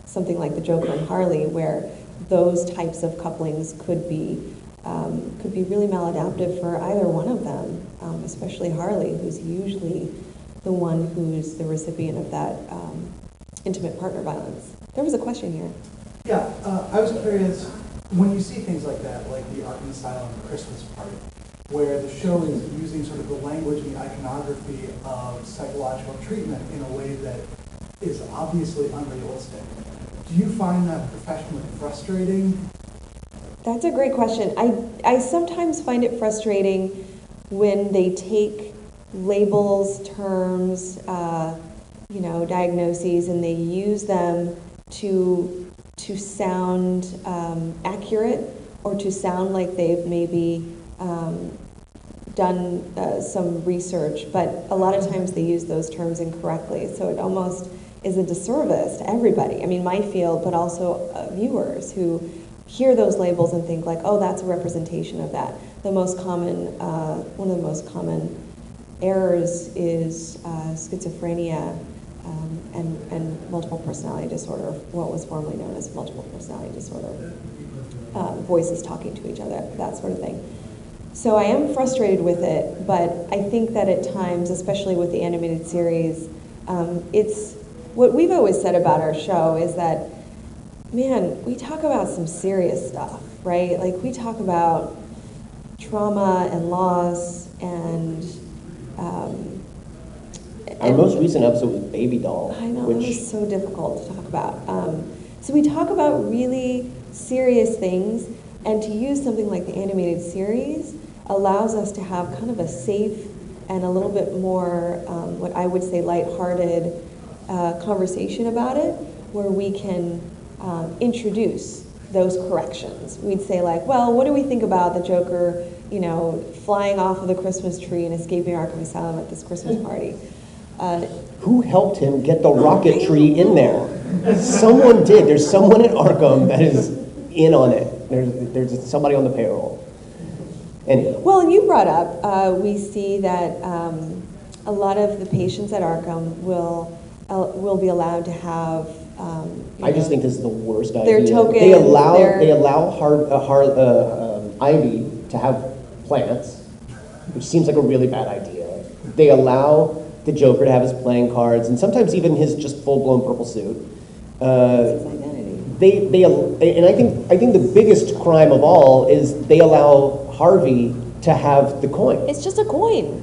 something like the Joker and Harley, where those types of couplings could be really maladaptive for either one of them, especially Harley, who's usually the one who's the recipient of that intimate partner violence. There was a question here. Yeah, I was curious, when you see things like that, like the Arkham Asylum Christmas party, where the show is using sort of the language and the iconography of psychological treatment in a way that is obviously unrealistic, do you find that professionally frustrating? That's a great question. I sometimes find it frustrating when they take labels, terms, diagnoses, and they use them to sound accurate, or to sound like they've maybe done some research, but a lot of times they use those terms incorrectly, so it almost is a disservice to everybody. I mean, my field, but also viewers who hear those labels and think like, oh, that's a representation of that. The most common, one of the most common errors is schizophrenia and multiple personality disorder, what was formerly known as multiple personality disorder. Voices talking to each other, that sort of thing. So I am frustrated with it, but I think that at times, especially with the animated series, it's what we've always said about our show is that, man, we talk about some serious stuff, right? Like, we talk about trauma and loss and Our most recent episode was Baby Doll. I know, it was so difficult to talk about. So we talk about really serious things, and to use something like the animated series allows us to have kind of a safe and a little bit more, what I would say, lighthearted conversation about it, where we can introduce those corrections. We'd say like, well, what do we think about the Joker, flying off of the Christmas tree and escaping Arkham Asylum at this Christmas party? Who helped him get the rocket tree in there? Someone did. There's someone at Arkham that is in on it. There's somebody on the payroll. Anyway. Well, and you brought up, we see that a lot of the patients at Arkham will be allowed to have. I just think this is the worst idea. Their token. They allow Ivy to have plants, which seems like a really bad idea. They allow the Joker to have his playing cards, and sometimes even his just full-blown purple suit. His identity. And I think the biggest crime of all is they allow Harvey to have the coin. It's just a coin.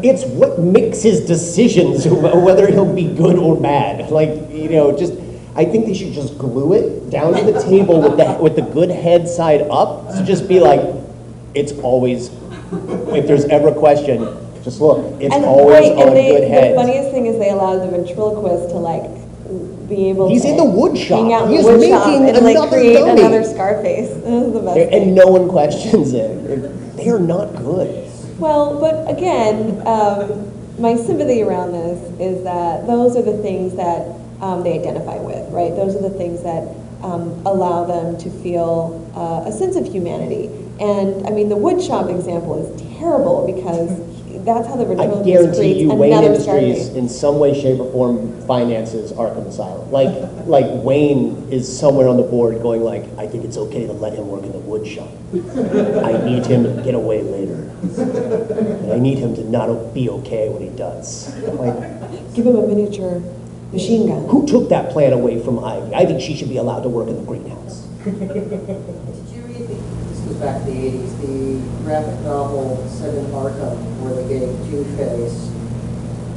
It's what makes his decisions whether he'll be good or bad. I think they should just glue it down to the table with the good head side up. So just be like, it's always, if there's ever a question, just look, it's always on good head. The funniest thing is they allowed the ventriloquist to be able He's to in the wood shop. hang out in He's the wood shop making and another create dummy. another Scarface. This is the best thing. And no one questions it. They are not good. Well, but again, my sympathy around this is that those are the things that they identify with, right? Those are the things that allow them to feel a sense of humanity. And I mean, the wood shop example is terrible because that's how the I ventriloquist guarantee creates you, Wayne another Industries, Scarface. in some way, shape, or form, finances Arkham Asylum. Like Wayne is somewhere on the board going like, I think it's okay to let him work in the wood shop. I need him to get away later. And I need him to not be okay when he does. Give him a miniature machine gun. Who took that plan away from Ivy? I think she should be allowed to work in the greenhouse. Did you read this goes back to the 80s, the graphic novel set in Arkham, where they gave Two-Face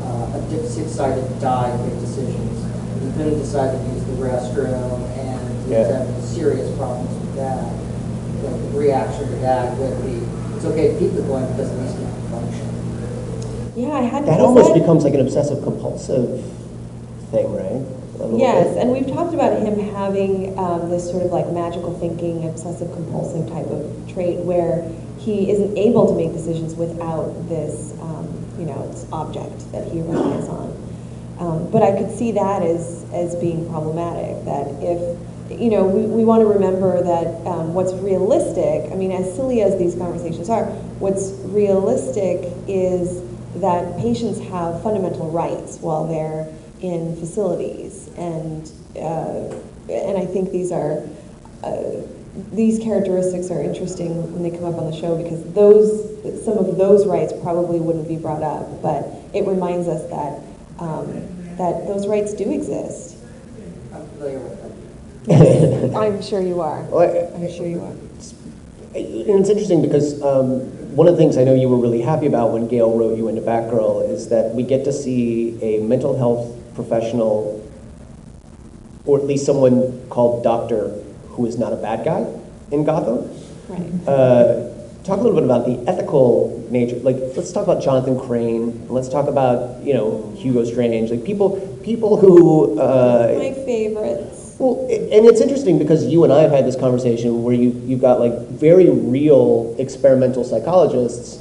a six-sided die to make decisions. He couldn't decide to use the restroom, and he was having serious problems with that. Like the reaction to that would be, it's okay to keep the coin because at least it can function. Yeah, I had That almost becomes like an obsessive compulsive thing, right? Yes, and we've talked about him having this sort of like magical thinking, obsessive compulsive type of trait where he isn't able to make decisions without this, object that he relies on. But I could see that as being problematic, that if, we want to remember that what's realistic, I mean, as silly as these conversations are, what's realistic is that patients have fundamental rights while they're in facilities, and I think these are these characteristics are interesting when they come up on the show because some of those rights probably wouldn't be brought up, but it reminds us that that those rights do exist. I'm familiar with them. I'm sure you are. Well, I'm sure you are. And it's interesting because one of the things I know you were really happy about when Gail wrote you into Batgirl is that we get to see a mental health professional, or at least someone called Doctor, who is not a bad guy in Gotham. Right. Talk a little bit about the ethical nature. Like, let's talk about Jonathan Crane. Let's talk about, Hugo Strange. Like people who. My favorites. Well, and it's interesting because you and I have had this conversation where you've got like very real experimental psychologists,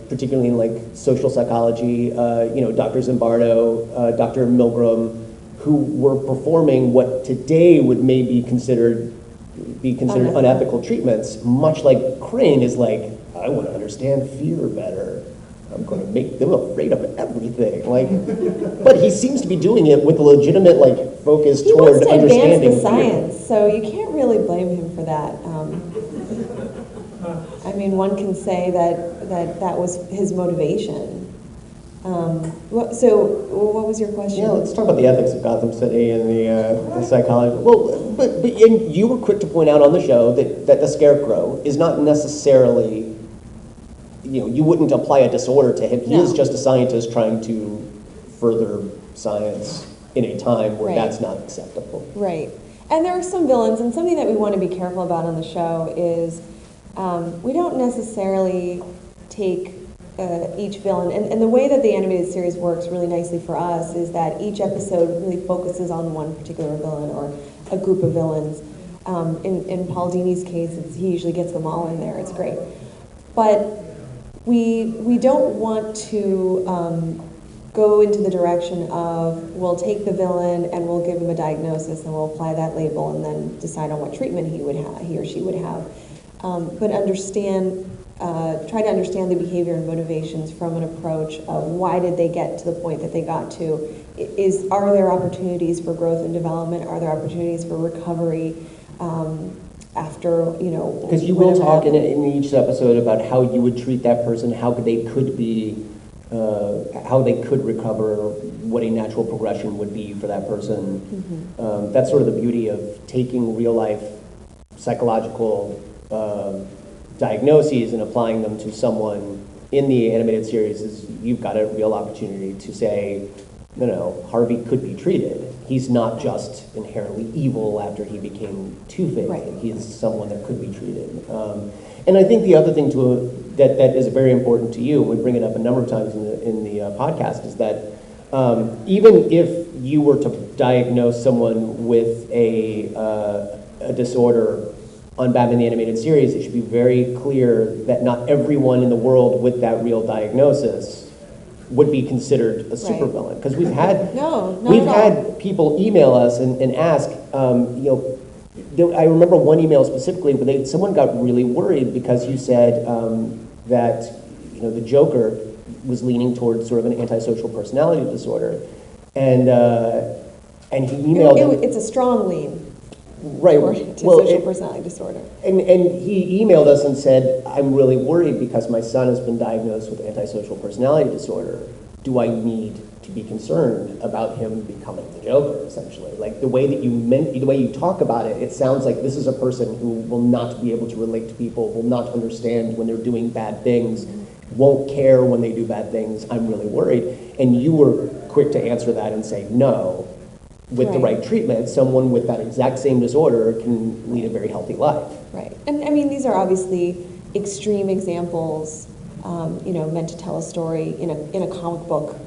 particularly in like social psychology. Dr. Zimbardo, Dr. Milgram, who were performing what today would maybe be considered unethical treatments, much like Crane is like, I want to understand fear better. I'm going to make them afraid of everything. Like, but he seems to be doing it with a legitimate focus He toward wants to understanding advance the fear. science, so you can't really blame him for that. I mean, one can say that was his motivation. So what was your question? Yeah, let's talk about the ethics of Gotham City and the psychology. Well, but and you were quick to point out on the show that the Scarecrow is not necessarily, you wouldn't apply a disorder to him. He is just a scientist trying to further science in a time where that's not acceptable. Right. And there are some villains, and something that we want to be careful about on the show is we don't necessarily take each villain, and the way that the animated series works really nicely for us is that each episode really focuses on one particular villain or a group of villains. In Paul Dini's case, he usually gets them all in there. It's great. But we don't want to go into the direction of we'll take the villain and we'll give him a diagnosis and we'll apply that label and then decide on what treatment he or she would have. But try to understand the behavior and motivations from an approach of why did they get to the point that they got to? Are there opportunities for growth and development? Are there opportunities for recovery after, Because you will talk in each episode about how you would treat that person, how they could recover, what a natural progression would be for that person. Mm-hmm. That's sort of the beauty of taking real life psychological diagnoses and applying them to someone in the animated series is you've got a real opportunity to say, no, Harvey could be treated. He's not just inherently evil after he became Two-Face. Right. He is someone that could be treated. And I think the other thing that is very important to you, and we bring it up a number of times in the podcast, is that even if you were to diagnose someone with a disorder on Batman the Animated Series, it should be very clear that not everyone in the world with that real diagnosis would be considered a supervillain. Because we've had people email us and ask, I remember one email specifically where someone got really worried because you said that the Joker was leaning towards sort of an antisocial personality disorder, and he emailed. It's a strong lean. Right. Social personality disorder. And he emailed us and said, I'm really worried because my son has been diagnosed with antisocial personality disorder. Do I need to be concerned about him becoming the Joker, essentially? Like the way you talk about it, it sounds like this is a person who will not be able to relate to people, will not understand when they're doing bad things, won't care when they do bad things. I'm really worried. And you were quick to answer that and say, no. With the right treatment, someone with that exact same disorder can lead a very healthy life. Right. And I mean, these are obviously extreme examples, meant to tell a story in a comic book,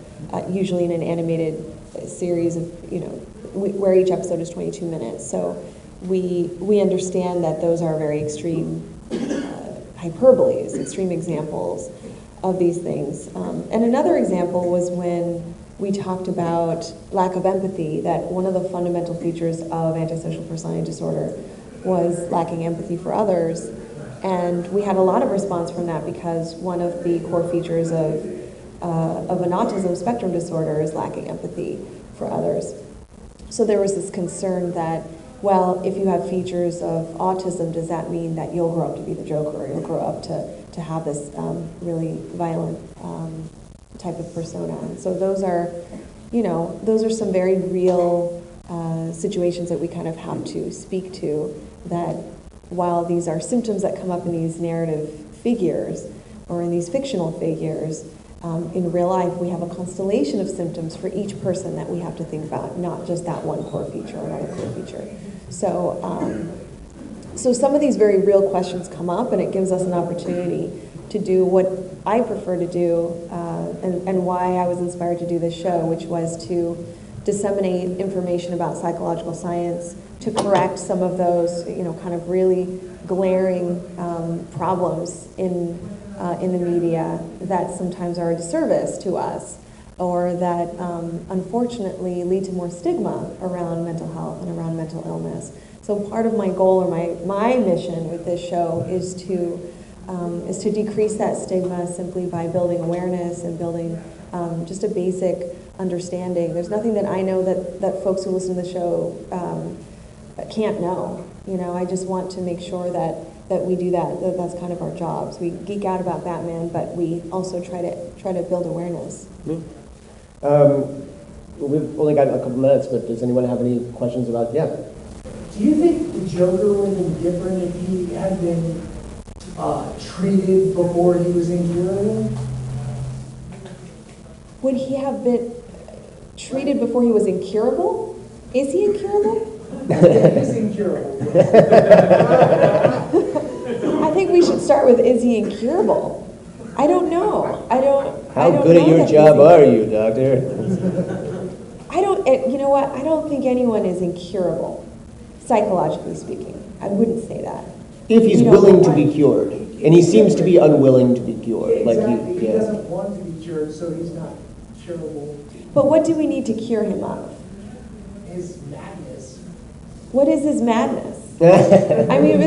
usually in an animated series of, where each episode is 22 minutes. So we understand that those are very extreme hyperboles, extreme examples of these things. And another example was when we talked about lack of empathy, that one of the fundamental features of antisocial personality disorder was lacking empathy for others. And we had a lot of response from that because one of the core features of an autism spectrum disorder is lacking empathy for others. So there was this concern that well, if you have features of autism, does that mean that you'll grow up to be the Joker, or you'll grow up to have this really violent type of persona? And so those are some very real situations that we kind of have to speak to, that while these are symptoms that come up in these narrative figures or in these fictional figures, in real life we have a constellation of symptoms for each person that we have to think about, not just that one core feature or another core feature. So some of these very real questions come up, and it gives us an opportunity to do what I prefer to do, and why I was inspired to do this show, which was to disseminate information about psychological science, to correct some of those, kind of really glaring problems in the media that sometimes are a disservice to us, or that unfortunately lead to more stigma around mental health and around mental illness. So part of my goal, or my mission with this show, is to decrease that stigma simply by building awareness and building just a basic understanding. There's nothing that I know that folks who listen to the show can't know. I just want to make sure that we do that's kind of our jobs. We geek out about Batman, but we also try to build awareness. We've only got a couple minutes, but does anyone have any questions about? Yeah. Do you think the Joker would have been different if he had been treated before he was incurable? Would he have been treated before he was incurable? Is he incurable? He's incurable. I think we should start with, is he incurable? I don't know. How good at your job are you, Doctor? You know what? I don't think anyone is incurable, psychologically speaking. I wouldn't say that. If he's willing to be cured, and he seems to be unwilling to be cured, Exactly. He doesn't want to be cured, so he's not curable. But what do we need to cure him of? His madness. What is his madness? I mean,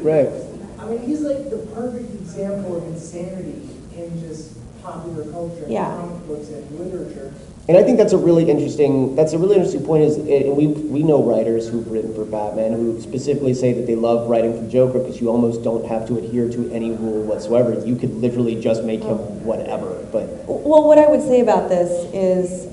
right. I mean, he's like the perfect example of insanity in just popular culture, Yeah. comic books, and literature. And I think that's a really interesting point. And we know writers who've written for Batman who specifically say that they love writing for Joker because you almost don't have to adhere to any rule whatsoever. You could literally just make him whatever. But well, what I would say about this is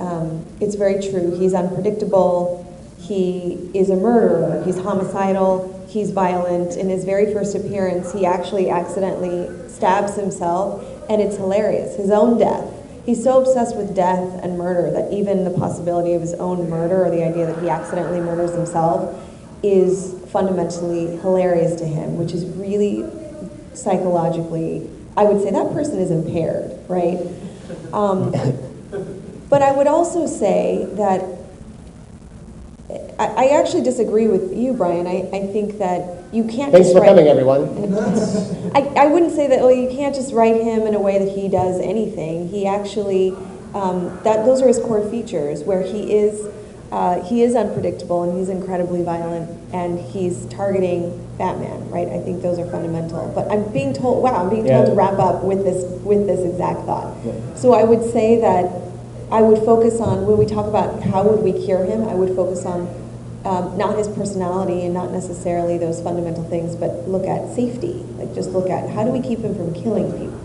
it's very true. He's unpredictable. He is a murderer. He's homicidal. He's violent. In his very first appearance, he actually accidentally stabs himself, and it's hilarious. His own death. He's so obsessed with death and murder that even the possibility of his own murder, or the idea that he accidentally murders himself, is fundamentally hilarious to him, which is really psychologically, I would say that person is impaired, right? But I would also say that I actually disagree with you, Brian. I think that you can't thanks just for write, coming, everyone. I wouldn't say that, you can't just write him in a way that he does anything. He actually, those are his core features, where he is unpredictable, and he's incredibly violent, and he's targeting Batman, right? I think those are fundamental. But I'm being told to wrap up with this exact thought. Yeah. So I would say that I would focus on, when we talk about how would we cure him, I would focus on not his personality and not necessarily those fundamental things, but look at safety. Like, just look at, how do we keep him from killing people?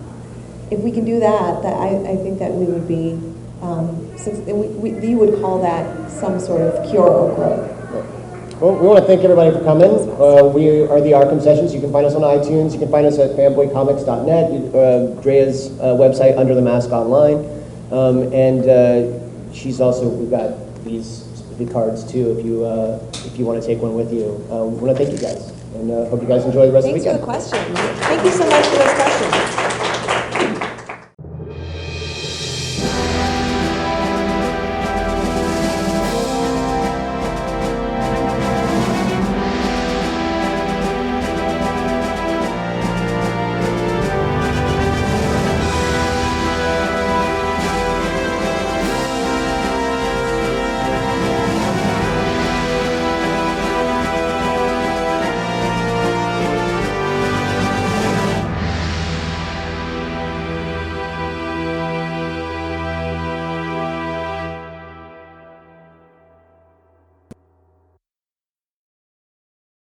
If we can do that, I think that we would be, you would call that some sort of cure or growth. Well, we want to thank everybody for coming. We are the Arkham Sessions. You can find us on iTunes. You can find us at fanboycomics.net, Drea's website, Under the Mask Online. And she's also, we've got these cards too, if you want to take one with you. We want to thank you guys, and hope you guys enjoy the rest of the weekend. Thanks for the question. Thank you so much for those questions.